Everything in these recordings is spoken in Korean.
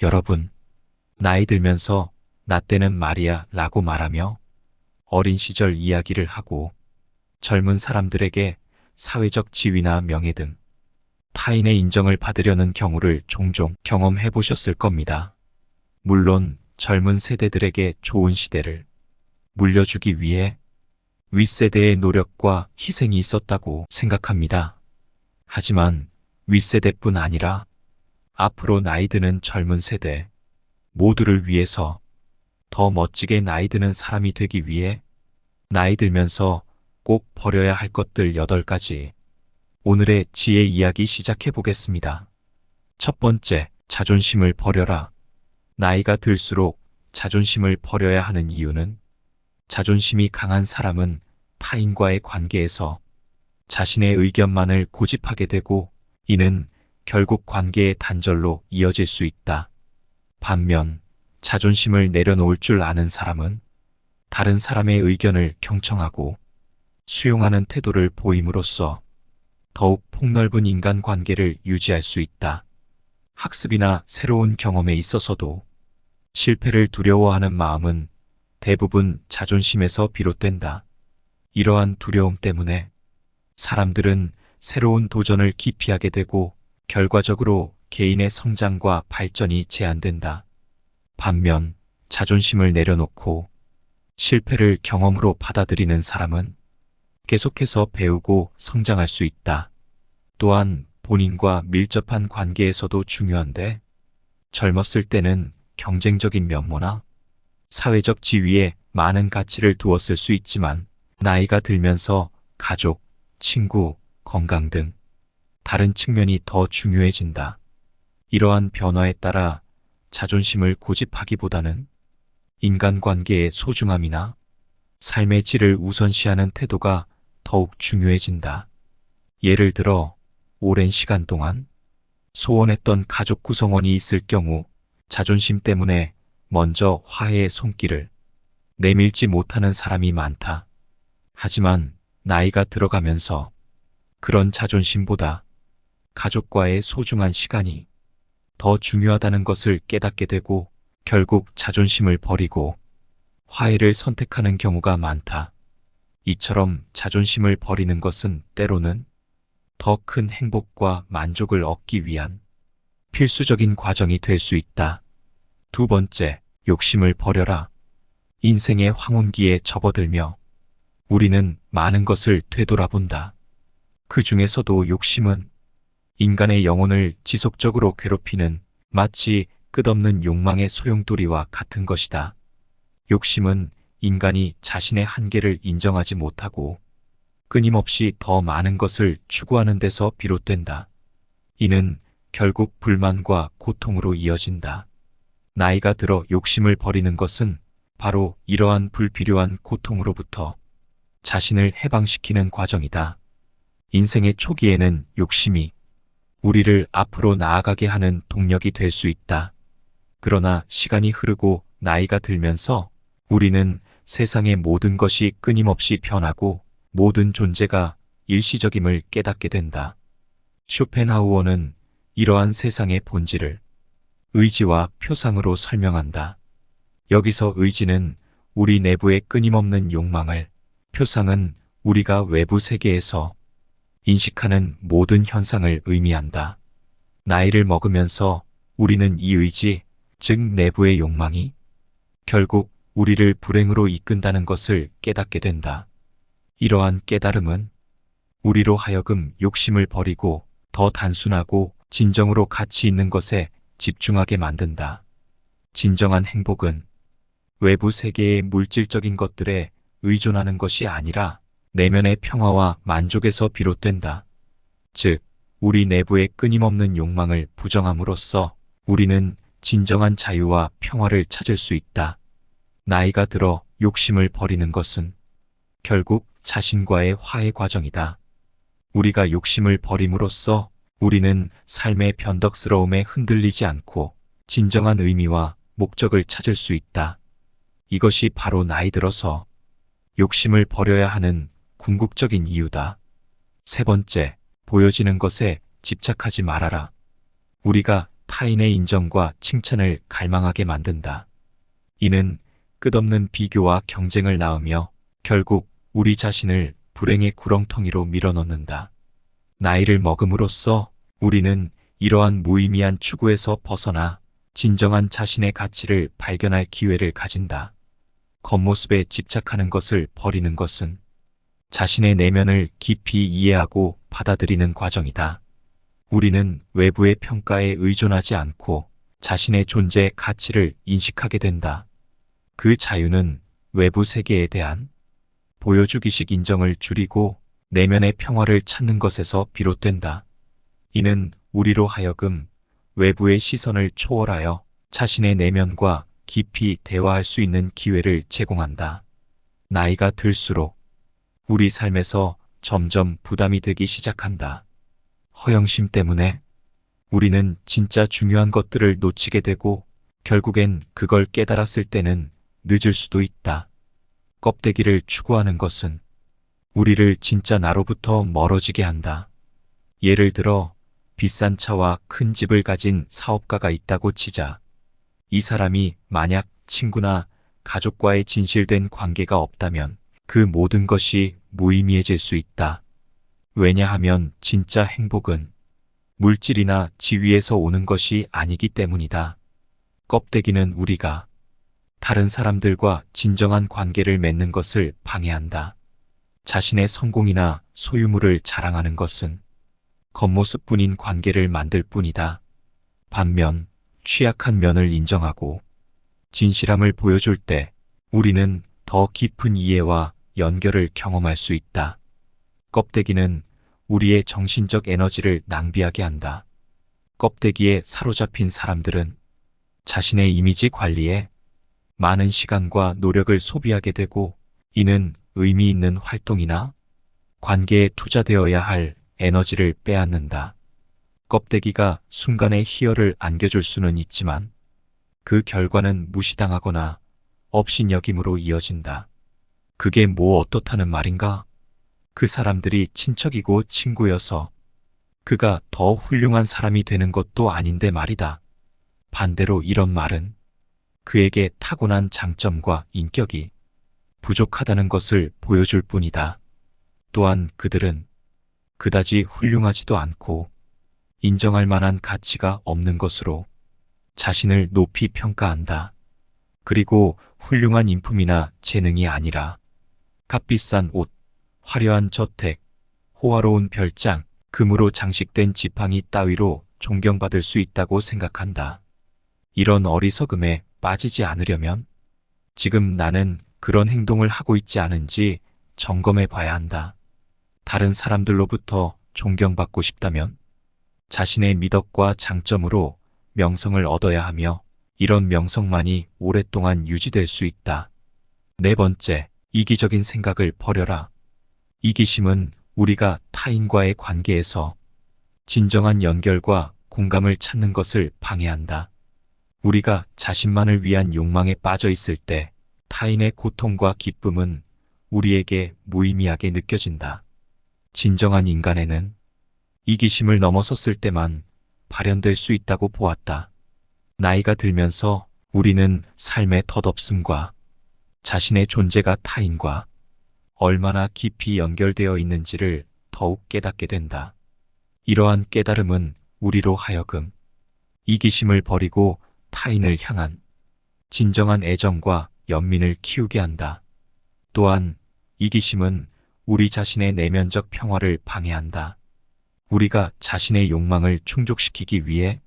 여러분, 나이 들면서 나 때는 말이야 라고 말하며 어린 시절 이야기를 하고 젊은 사람들에게 사회적 지위나 명예 등 타인의 인정을 받으려는 경우를 종종 경험해 보셨을 겁니다. 물론 젊은 세대들에게 좋은 시대를 물려주기 위해 윗세대의 노력과 희생이 있었다고 생각합니다. 하지만 윗세대뿐 아니라 앞으로 나이 드는 젊은 세대 모두를 위해서 더 멋지게 나이 드는 사람이 되기 위해 나이 들면서 꼭 버려야 할 것들 8가지. 오늘의 지혜 이야기 시작해 보겠습니다. 첫 번째, 자존심을 버려라. 나이가 들수록 자존심을 버려야 하는 이유는 자존심이 강한 사람은 타인과의 관계에서 자신의 의견만을 고집하게 되고 이는 결국 관계의 단절로 이어질 수 있다. 반면 자존심을 내려놓을 줄 아는 사람은 다른 사람의 의견을 경청하고 수용하는 태도를 보임으로써 더욱 폭넓은 인간관계를 유지할 수 있다. 학습이나 새로운 경험에 있어서도 실패를 두려워하는 마음은 대부분 자존심에서 비롯된다. 이러한 두려움 때문에 사람들은 새로운 도전을 기피하게 되고 결과적으로 개인의 성장과 발전이 제한된다. 반면 자존심을 내려놓고 실패를 경험으로 받아들이는 사람은 계속해서 배우고 성장할 수 있다. 또한 본인과 밀접한 관계에서도 중요한데 젊었을 때는 경쟁적인 면모나 사회적 지위에 많은 가치를 두었을 수 있지만 나이가 들면서 가족, 친구, 건강 등 다른 측면이 더 중요해진다. 이러한 변화에 따라 자존심을 고집하기보다는 인간관계의 소중함이나 삶의 질을 우선시하는 태도가 더욱 중요해진다. 예를 들어 오랜 시간 동안 소원했던 가족 구성원이 있을 경우 자존심 때문에 먼저 화해의 손길을 내밀지 못하는 사람이 많다. 하지만 나이가 들어가면서 그런 자존심보다 가족과의 소중한 시간이 더 중요하다는 것을 깨닫게 되고 결국 자존심을 버리고 화해를 선택하는 경우가 많다. 이처럼 자존심을 버리는 것은 때로는 더 큰 행복과 만족을 얻기 위한 필수적인 과정이 될 수 있다. 두 번째, 욕심을 버려라. 인생의 황혼기에 접어들며 우리는 많은 것을 되돌아본다. 그 중에서도 욕심은 인간의 영혼을 지속적으로 괴롭히는 마치 끝없는 욕망의 소용돌이와 같은 것이다. 욕심은 인간이 자신의 한계를 인정하지 못하고 끊임없이 더 많은 것을 추구하는 데서 비롯된다. 이는 결국 불만과 고통으로 이어진다. 나이가 들어 욕심을 버리는 것은 바로 이러한 불필요한 고통으로부터 자신을 해방시키는 과정이다. 인생의 초기에는 욕심이 우리를 앞으로 나아가게 하는 동력이 될 수 있다. 그러나 시간이 흐르고 나이가 들면서 우리는 세상의 모든 것이 끊임없이 변하고 모든 존재가 일시적임을 깨닫게 된다. 쇼펜하우어는 이러한 세상의 본질을 의지와 표상으로 설명한다. 여기서 의지는 우리 내부의 끊임없는 욕망을, 표상은 우리가 외부 세계에서 인식하는 모든 현상을 의미한다. 나이를 먹으면서 우리는 이 의지, 즉 내부의 욕망이 결국 우리를 불행으로 이끈다는 것을 깨닫게 된다. 이러한 깨달음은 우리로 하여금 욕심을 버리고 더 단순하고 진정으로 가치 있는 것에 집중하게 만든다. 진정한 행복은 외부 세계의 물질적인 것들에 의존하는 것이 아니라 내면의 평화와 만족에서 비롯된다. 즉, 우리 내부의 끊임없는 욕망을 부정함으로써 우리는 진정한 자유와 평화를 찾을 수 있다. 나이가 들어 욕심을 버리는 것은 결국 자신과의 화해 과정이다. 우리가 욕심을 버림으로써 우리는 삶의 변덕스러움에 흔들리지 않고 진정한 의미와 목적을 찾을 수 있다. 이것이 바로 나이 들어서 욕심을 버려야 하는 궁극적인 이유다. 세 번째, 보여지는 것에 집착하지 말아라. 우리가 타인의 인정과 칭찬을 갈망하게 만든다. 이는 끝없는 비교와 경쟁을 낳으며 결국 우리 자신을 불행의 구렁텅이로 밀어넣는다. 나이를 먹음으로써 우리는 이러한 무의미한 추구에서 벗어나 진정한 자신의 가치를 발견할 기회를 가진다. 겉모습에 집착하는 것을 버리는 것은 자신의 내면을 깊이 이해하고 받아들이는 과정이다. 우리는 외부의 평가에 의존하지 않고 자신의 존재의 가치를 인식하게 된다. 그 자유는 외부 세계에 대한 보여주기식 인정을 줄이고 내면의 평화를 찾는 것에서 비롯된다. 이는 우리로 하여금 외부의 시선을 초월하여 자신의 내면과 깊이 대화할 수 있는 기회를 제공한다. 나이가 들수록 우리 삶에서 점점 부담이 되기 시작한다. 허영심 때문에 우리는 진짜 중요한 것들을 놓치게 되고 결국엔 그걸 깨달았을 때는 늦을 수도 있다. 껍데기를 추구하는 것은 우리를 진짜 나로부터 멀어지게 한다. 예를 들어 비싼 차와 큰 집을 가진 사업가가 있다고 치자. 이 사람이 만약 친구나 가족과의 진실된 관계가 없다면 그 모든 것이 무의미해질 수 있다. 왜냐하면 진짜 행복은 물질이나 지위에서 오는 것이 아니기 때문이다. 껍데기는 우리가 다른 사람들과 진정한 관계를 맺는 것을 방해한다. 자신의 성공이나 소유물을 자랑하는 것은 겉모습뿐인 관계를 만들 뿐이다. 반면 취약한 면을 인정하고 진실함을 보여줄 때 우리는 더 깊은 이해와 연결을 경험할 수 있다. 껍데기는 우리의 정신적 에너지를 낭비하게 한다. 껍데기에 사로잡힌 사람들은 자신의 이미지 관리에 많은 시간과 노력을 소비하게 되고 이는 의미 있는 활동이나 관계에 투자되어야 할 에너지를 빼앗는다. 껍데기가 순간의 희열을 안겨줄 수는 있지만 그 결과는 무시당하거나 업신여김으로 이어진다. 그게 뭐 어떻다는 말인가? 그 사람들이 친척이고 친구여서 그가 더 훌륭한 사람이 되는 것도 아닌데 말이다. 반대로 이런 말은 그에게 타고난 장점과 인격이 부족하다는 것을 보여줄 뿐이다. 또한 그들은 그다지 훌륭하지도 않고 인정할 만한 가치가 없는 것으로 자신을 높이 평가한다. 그리고 훌륭한 인품이나 재능이 아니라 값비싼 옷, 화려한 저택, 호화로운 별장, 금으로 장식된 지팡이 따위로 존경받을 수 있다고 생각한다. 이런 어리석음에 빠지지 않으려면 지금 나는 그런 행동을 하고 있지 않은지 점검해 봐야 한다. 다른 사람들로부터 존경받고 싶다면 자신의 미덕과 장점으로 명성을 얻어야 하며 이런 명성만이 오랫동안 유지될 수 있다. 네 번째, 이기적인 생각을 버려라. 이기심은 우리가 타인과의 관계에서 진정한 연결과 공감을 찾는 것을 방해한다. 우리가 자신만을 위한 욕망에 빠져 있을 때 타인의 고통과 기쁨은 우리에게 무의미하게 느껴진다. 진정한 인간에는 이기심을 넘어섰을 때만 발현될 수 있다고 보았다. 나이가 들면서 우리는 삶의 덧없음과 자신의 존재가 타인과 얼마나 깊이 연결되어 있는지를 더욱 깨닫게 된다. 이러한 깨달음은 우리로 하여금 이기심을 버리고 타인을 향한 진정한 애정과 연민을 키우게 한다. 또한 이기심은 우리 자신의 내면적 평화를 방해한다. 우리가 자신의 욕망을 충족시키기 위해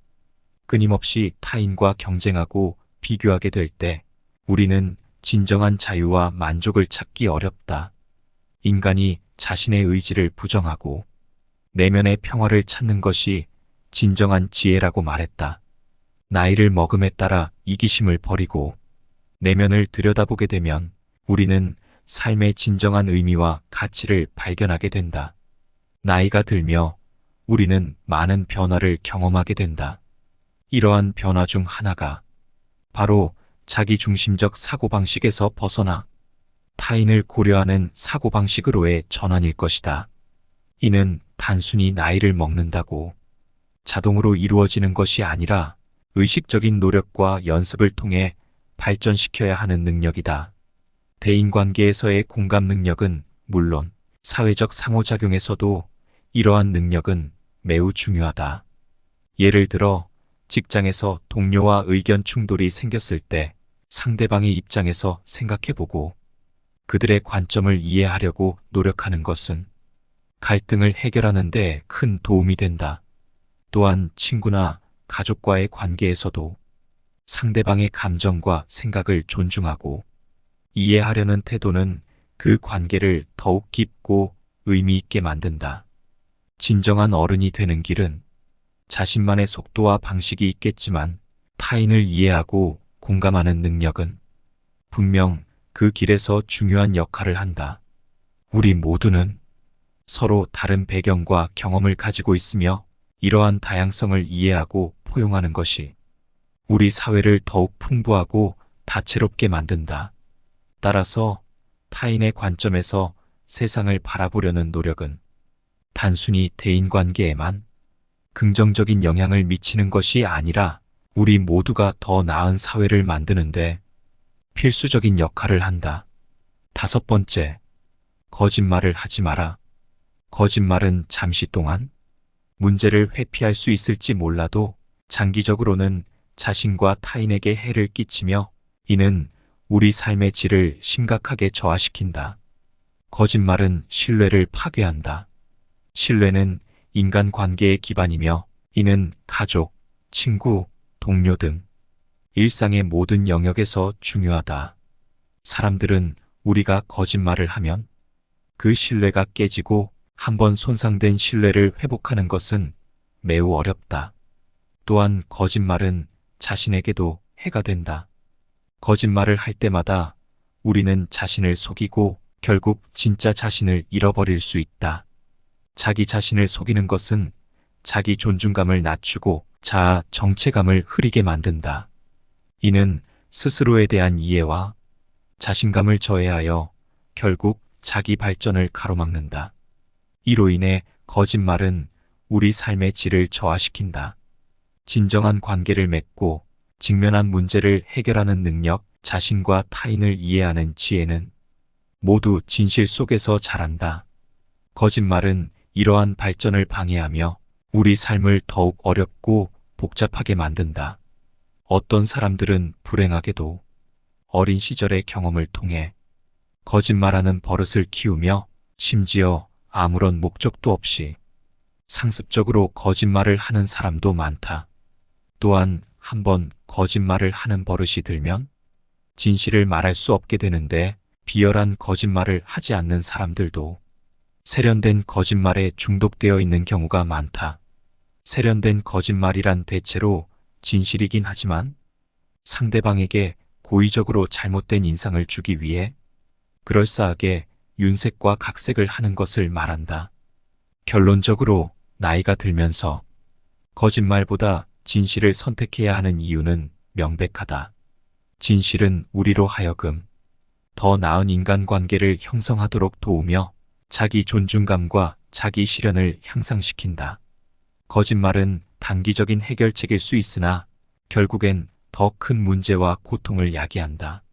끊임없이 타인과 경쟁하고 비교하게 될 때 우리는 진정한 자유와 만족을 찾기 어렵다. 인간이 자신의 의지를 부정하고 내면의 평화를 찾는 것이 진정한 지혜라고 말했다. 나이를 먹음에 따라 이기심을 버리고 내면을 들여다보게 되면 우리는 삶의 진정한 의미와 가치를 발견하게 된다. 나이가 들며 우리는 많은 변화를 경험하게 된다. 이러한 변화 중 하나가 바로 자기중심적 사고방식에서 벗어나 타인을 고려하는 사고방식으로의 전환일 것이다. 이는 단순히 나이를 먹는다고 자동으로 이루어지는 것이 아니라 의식적인 노력과 연습을 통해 발전시켜야 하는 능력이다. 대인관계에서의 공감 능력은 물론 사회적 상호작용에서도 이러한 능력은 매우 중요하다. 예를 들어 직장에서 동료와 의견 충돌이 생겼을 때 상대방의 입장에서 생각해보고 그들의 관점을 이해하려고 노력하는 것은 갈등을 해결하는 데 큰 도움이 된다. 또한 친구나 가족과의 관계에서도 상대방의 감정과 생각을 존중하고 이해하려는 태도는 그 관계를 더욱 깊고 의미 있게 만든다. 진정한 어른이 되는 길은 자신만의 속도와 방식이 있겠지만 타인을 이해하고 공감하는 능력은 분명 그 길에서 중요한 역할을 한다. 우리 모두는 서로 다른 배경과 경험을 가지고 있으며 이러한 다양성을 이해하고 포용하는 것이 우리 사회를 더욱 풍부하고 다채롭게 만든다. 따라서 타인의 관점에서 세상을 바라보려는 노력은 단순히 대인관계에만 긍정적인 영향을 미치는 것이 아니라 우리 모두가 더 나은 사회를 만드는데 필수적인 역할을 한다. 5번째, 거짓말을 하지 마라. 거짓말은 잠시 동안 문제를 회피할 수 있을지 몰라도 장기적으로는 자신과 타인에게 해를 끼치며 이는 우리 삶의 질을 심각하게 저하시킨다. 거짓말은 신뢰를 파괴한다. 신뢰는 인간관계의 기반이며 이는 가족, 친구, 동료 등 일상의 모든 영역에서 중요하다. 사람들은 우리가 거짓말을 하면 그 신뢰가 깨지고 한번 손상된 신뢰를 회복하는 것은 매우 어렵다. 또한 거짓말은 자신에게도 해가 된다. 거짓말을 할 때마다 우리는 자신을 속이고 결국 진짜 자신을 잃어버릴 수 있다. 자기 자신을 속이는 것은 자기 존중감을 낮추고 자아 정체감을 흐리게 만든다. 이는 스스로에 대한 이해와 자신감을 저해하여 결국 자기 발전을 가로막는다. 이로 인해 거짓말은 우리 삶의 질을 저하시킨다. 진정한 관계를 맺고 직면한 문제를 해결하는 능력, 자신과 타인을 이해하는 지혜는 모두 진실 속에서 자란다. 거짓말은 이러한 발전을 방해하며 우리 삶을 더욱 어렵고 복잡하게 만든다. 어떤 사람들은 불행하게도 어린 시절의 경험을 통해 거짓말하는 버릇을 키우며 심지어 아무런 목적도 없이 상습적으로 거짓말을 하는 사람도 많다. 또한 한번 거짓말을 하는 버릇이 들면 진실을 말할 수 없게 되는데 비열한 거짓말을 하지 않는 사람들도 세련된 거짓말에 중독되어 있는 경우가 많다. 세련된 거짓말이란 대체로 진실이긴 하지만 상대방에게 고의적으로 잘못된 인상을 주기 위해 그럴싸하게 윤색과 각색을 하는 것을 말한다. 결론적으로 나이가 들면서 거짓말보다 진실을 선택해야 하는 이유는 명백하다. 진실은 우리로 하여금 더 나은 인간관계를 형성하도록 도우며 자기 존중감과 자기 실현을 향상시킨다. 거짓말은 단기적인 해결책일 수 있으나 결국엔 더 큰 문제와 고통을 야기한다.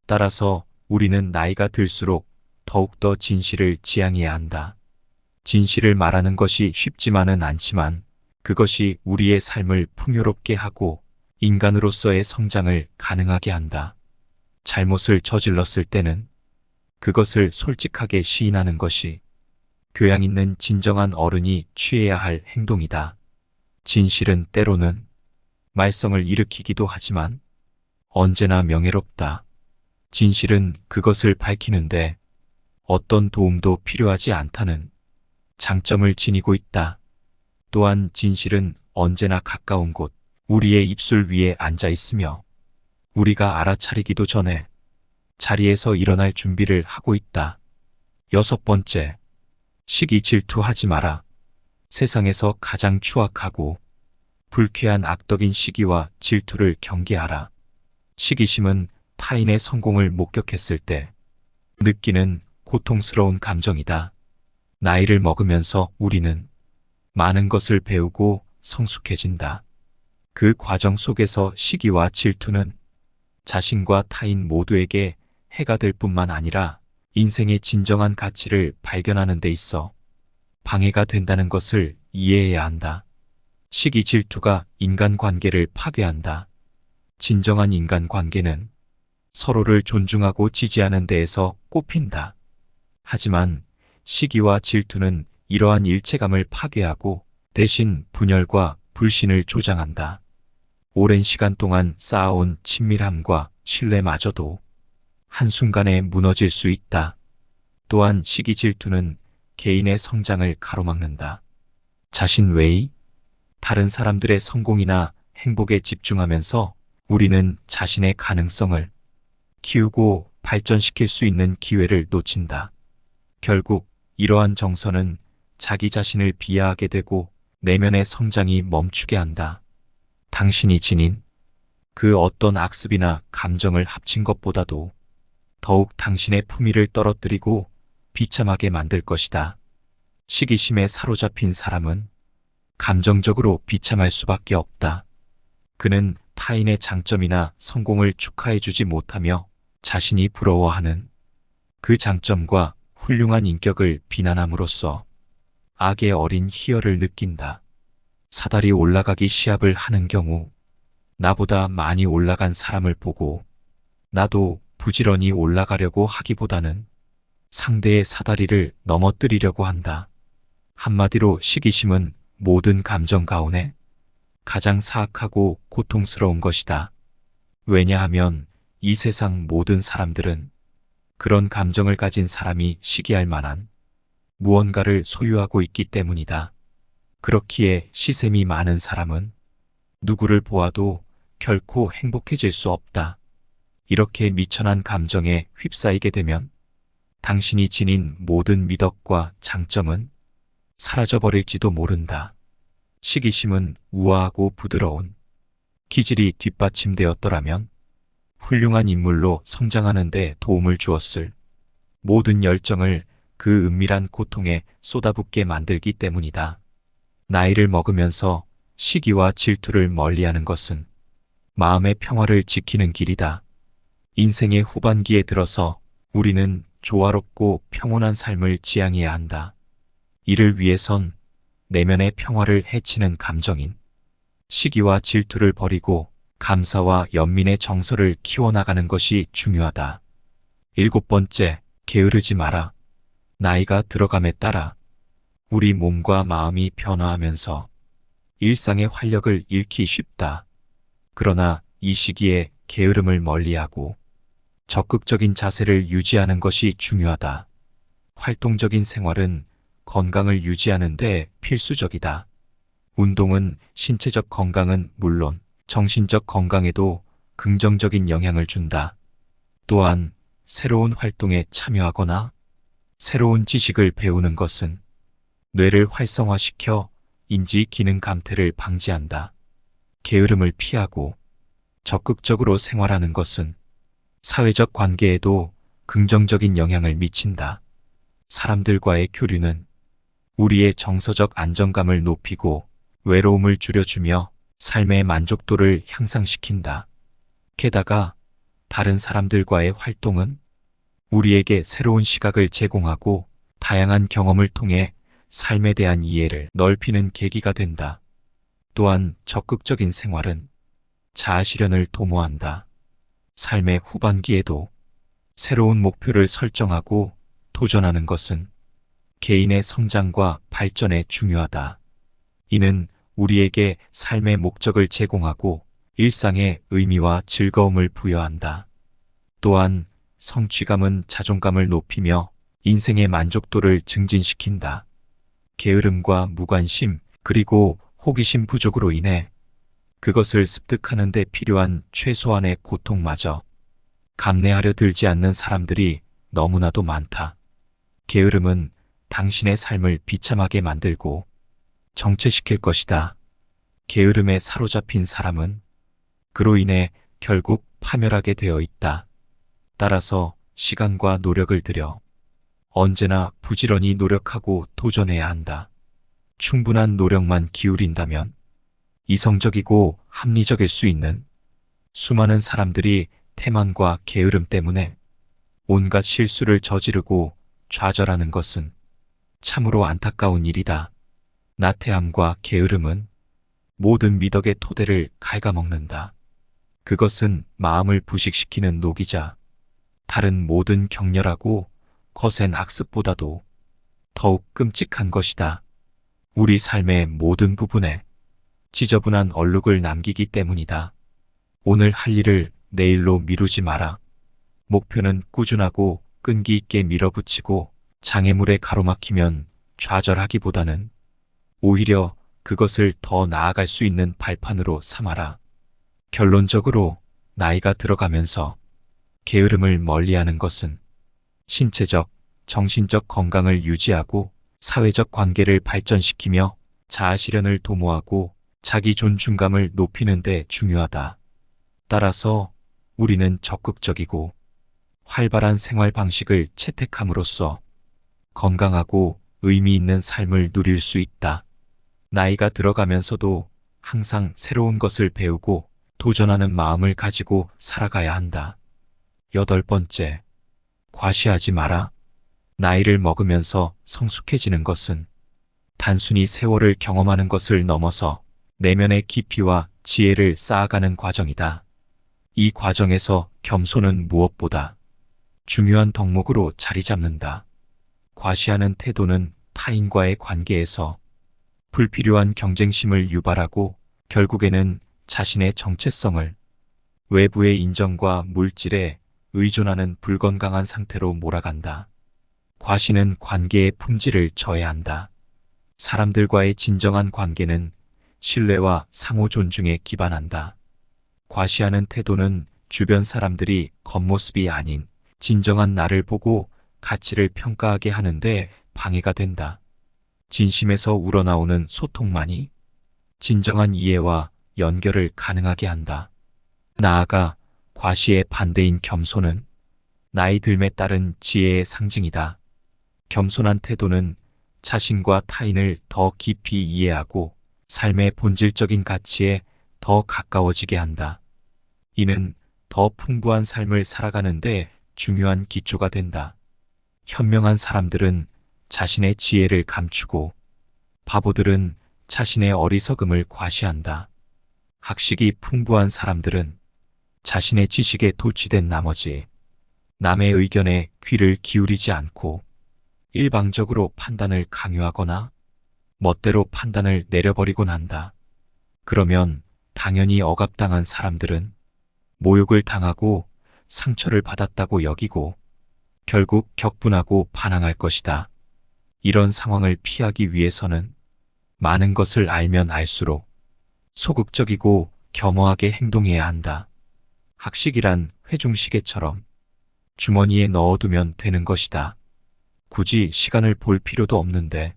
따라서 우리는 나이가 들수록 더욱더 진실을 지향해야 한다. 진실을 말하는 것이 쉽지만은 않지만 그것이 우리의 삶을 풍요롭게 하고 인간으로서의 성장을 가능하게 한다. 잘못을 저질렀을 때는 그것을 솔직하게 시인하는 것이 교양 있는 진정한 어른이 취해야 할 행동이다. 진실은 때로는 말썽을 일으키기도 하지만 언제나 명예롭다. 진실은 그것을 밝히는데 어떤 도움도 필요하지 않다는 장점을 지니고 있다. 또한 진실은 언제나 가까운 곳, 우리의 입술 위에 앉아 있으며 우리가 알아차리기도 전에 자리에서 일어날 준비를 하고 있다. 6번째, 시기 질투하지 마라. 세상에서 가장 추악하고 불쾌한 악덕인 시기와 질투를 경계하라. 시기심은 타인의 성공을 목격했을 때 느끼는 고통스러운 감정이다. 나이를 먹으면서 우리는 많은 것을 배우고 성숙해진다. 그 과정 속에서 시기와 질투는 자신과 타인 모두에게 해가 될 뿐만 아니라 인생의 진정한 가치를 발견하는 데 있어 방해가 된다는 것을 이해해야 한다. 시기 질투가 인간관계를 파괴한다. 진정한 인간관계는 서로를 존중하고 지지하는 데에서 꼽힌다. 하지만 시기와 질투는 이러한 일체감을 파괴하고 대신 분열과 불신을 조장한다. 오랜 시간 동안 쌓아온 친밀함과 신뢰마저도 한순간에 무너질 수 있다. 또한 시기 질투는 개인의 성장을 가로막는다. 자신 외의 다른 사람들의 성공이나 행복에 집중하면서 우리는 자신의 가능성을 키우고 발전시킬 수 있는 기회를 놓친다. 결국 이러한 정서는 자기 자신을 비하하게 되고 내면의 성장이 멈추게 한다. 당신이 지닌 그 어떤 악습이나 감정을 합친 것보다도 더욱 당신의 품위를 떨어뜨리고 비참하게 만들 것이다. 시기심에 사로잡힌 사람은 감정적으로 비참할 수밖에 없다. 그는 타인의 장점이나 성공을 축하해주지 못하며 자신이 부러워하는 그 장점과 훌륭한 인격을 비난함으로써 악의 어린 희열을 느낀다. 사다리 올라가기 시합을 하는 경우 나보다 많이 올라간 사람을 보고 나도 부지런히 올라가려고 하기보다는 상대의 사다리를 넘어뜨리려고 한다. 한마디로 시기심은 모든 감정 가운데 가장 사악하고 고통스러운 것이다. 왜냐하면 이 세상 모든 사람들은 그런 감정을 가진 사람이 시기할 만한 무언가를 소유하고 있기 때문이다. 그렇기에 시샘이 많은 사람은 누구를 보아도 결코 행복해질 수 없다. 이렇게 미천한 감정에 휩싸이게 되면 당신이 지닌 모든 미덕과 장점은 사라져버릴지도 모른다. 시기심은 우아하고 부드러운 기질이 뒷받침되었더라면 훌륭한 인물로 성장하는 데 도움을 주었을 모든 열정을 그 은밀한 고통에 쏟아붓게 만들기 때문이다. 나이를 먹으면서 시기와 질투를 멀리하는 것은 마음의 평화를 지키는 길이다. 인생의 후반기에 들어서 우리는 조화롭고 평온한 삶을 지향해야 한다. 이를 위해선 내면의 평화를 해치는 감정인 시기와 질투를 버리고 감사와 연민의 정서를 키워나가는 것이 중요하다. 7번째, 게으르지 마라. 나이가 들어감에 따라 우리 몸과 마음이 변화하면서 일상의 활력을 잃기 쉽다. 그러나 이 시기에 게으름을 멀리하고 적극적인 자세를 유지하는 것이 중요하다. 활동적인 생활은 건강을 유지하는 데 필수적이다. 운동은 신체적 건강은 물론 정신적 건강에도 긍정적인 영향을 준다. 또한 새로운 활동에 참여하거나 새로운 지식을 배우는 것은 뇌를 활성화시켜 인지 기능 감퇴를 방지한다. 게으름을 피하고 적극적으로 생활하는 것은 사회적 관계에도 긍정적인 영향을 미친다. 사람들과의 교류는 우리의 정서적 안정감을 높이고 외로움을 줄여주며 삶의 만족도를 향상시킨다. 게다가 다른 사람들과의 활동은 우리에게 새로운 시각을 제공하고 다양한 경험을 통해 삶에 대한 이해를 넓히는 계기가 된다. 또한 적극적인 생활은 자아실현을 도모한다. 삶의 후반기에도 새로운 목표를 설정하고 도전하는 것은 개인의 성장과 발전에 중요하다. 이는 우리에게 삶의 목적을 제공하고 일상의 의미와 즐거움을 부여한다. 또한 성취감은 자존감을 높이며 인생의 만족도를 증진시킨다. 게으름과 무관심 그리고 호기심 부족으로 인해 그것을 습득하는 데 필요한 최소한의 고통마저 감내하려 들지 않는 사람들이 너무나도 많다. 게으름은 당신의 삶을 비참하게 만들고 정체시킬 것이다. 게으름에 사로잡힌 사람은 그로 인해 결국 파멸하게 되어 있다. 따라서 시간과 노력을 들여 언제나 부지런히 노력하고 도전해야 한다. 충분한 노력만 기울인다면 이성적이고 합리적일 수 있는 수많은 사람들이 태만과 게으름 때문에 온갖 실수를 저지르고 좌절하는 것은 참으로 안타까운 일이다. 나태함과 게으름은 모든 미덕의 토대를 갉아먹는다. 그것은 마음을 부식시키는 녹이자 다른 모든 격렬하고 거센 악습보다도 더욱 끔찍한 것이다. 우리 삶의 모든 부분에 지저분한 얼룩을 남기기 때문이다. 오늘 할 일을 내일로 미루지 마라. 목표는 꾸준하고 끈기 있게 밀어붙이고 장애물에 가로막히면 좌절하기보다는 오히려 그것을 더 나아갈 수 있는 발판으로 삼아라. 결론적으로 나이가 들어가면서 게으름을 멀리하는 것은 신체적, 정신적 건강을 유지하고 사회적 관계를 발전시키며 자아실현을 도모하고 자기 존중감을 높이는 데 중요하다. 따라서 우리는 적극적이고 활발한 생활 방식을 채택함으로써 건강하고 의미 있는 삶을 누릴 수 있다. 나이가 들어가면서도 항상 새로운 것을 배우고 도전하는 마음을 가지고 살아가야 한다. 8번째, 과시하지 마라. 나이를 먹으면서 성숙해지는 것은 단순히 세월을 경험하는 것을 넘어서 내면의 깊이와 지혜를 쌓아가는 과정이다. 이 과정에서 겸손은 무엇보다 중요한 덕목으로 자리 잡는다. 과시하는 태도는 타인과의 관계에서 불필요한 경쟁심을 유발하고 결국에는 자신의 정체성을 외부의 인정과 물질에 의존하는 불건강한 상태로 몰아간다. 과시는 관계의 품질을 저해한다. 사람들과의 진정한 관계는 신뢰와 상호 존중에 기반한다. 과시하는 태도는 주변 사람들이 겉모습이 아닌 진정한 나를 보고 가치를 평가하게 하는데 방해가 된다. 진심에서 우러나오는 소통만이 진정한 이해와 연결을 가능하게 한다. 나아가 과시의 반대인 겸손은 나이 듦에 따른 지혜의 상징이다. 겸손한 태도는 자신과 타인을 더 깊이 이해하고 삶의 본질적인 가치에 더 가까워지게 한다. 이는 더 풍부한 삶을 살아가는데 중요한 기초가 된다. 현명한 사람들은 자신의 지혜를 감추고 바보들은 자신의 어리석음을 과시한다. 학식이 풍부한 사람들은 자신의 지식에 도취된 나머지 남의 의견에 귀를 기울이지 않고 일방적으로 판단을 강요하거나 멋대로 판단을 내려버리곤 한다. 그러면 당연히 억압당한 사람들은 모욕을 당하고 상처를 받았다고 여기고 결국 격분하고 반항할 것이다. 이런 상황을 피하기 위해서는 많은 것을 알면 알수록 소극적이고 겸허하게 행동해야 한다. 학식이란 회중시계처럼 주머니에 넣어두면 되는 것이다. 굳이 시간을 볼 필요도 없는데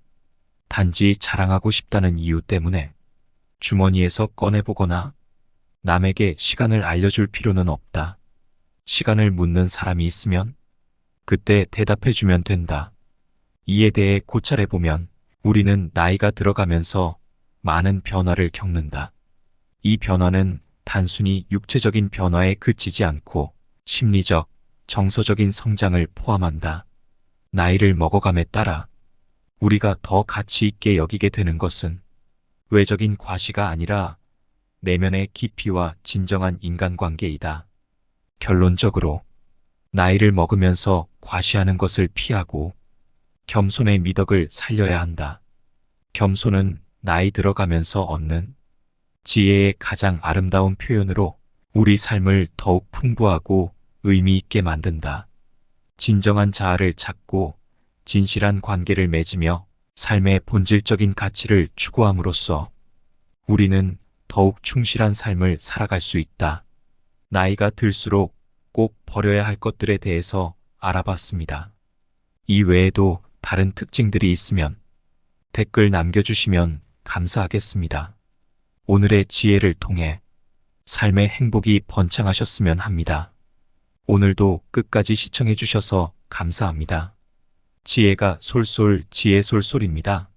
단지 자랑하고 싶다는 이유 때문에 주머니에서 꺼내보거나 남에게 시간을 알려줄 필요는 없다. 시간을 묻는 사람이 있으면 그때 대답해주면 된다. 이에 대해 고찰해보면 우리는 나이가 들어가면서 많은 변화를 겪는다. 이 변화는 단순히 육체적인 변화에 그치지 않고 심리적, 정서적인 성장을 포함한다. 나이를 먹어감에 따라 우리가 더 가치 있게 여기게 되는 것은 외적인 과시가 아니라 내면의 깊이와 진정한 인간관계이다. 결론적으로 나이를 먹으면서 과시하는 것을 피하고 겸손의 미덕을 살려야 한다. 겸손은 나이 들어가면서 얻는 지혜의 가장 아름다운 표현으로 우리 삶을 더욱 풍부하고 의미 있게 만든다. 진정한 자아를 찾고 진실한 관계를 맺으며 삶의 본질적인 가치를 추구함으로써 우리는 더욱 충실한 삶을 살아갈 수 있다. 나이가 들수록 꼭 버려야 할 것들에 대해서 알아봤습니다. 이 외에도 다른 특징들이 있으면 댓글 남겨주시면 감사하겠습니다. 오늘의 지혜를 통해 삶의 행복이 번창하셨으면 합니다. 오늘도 끝까지 시청해 주셔서 감사합니다. 지혜가 솔솔 지혜 솔솔입니다.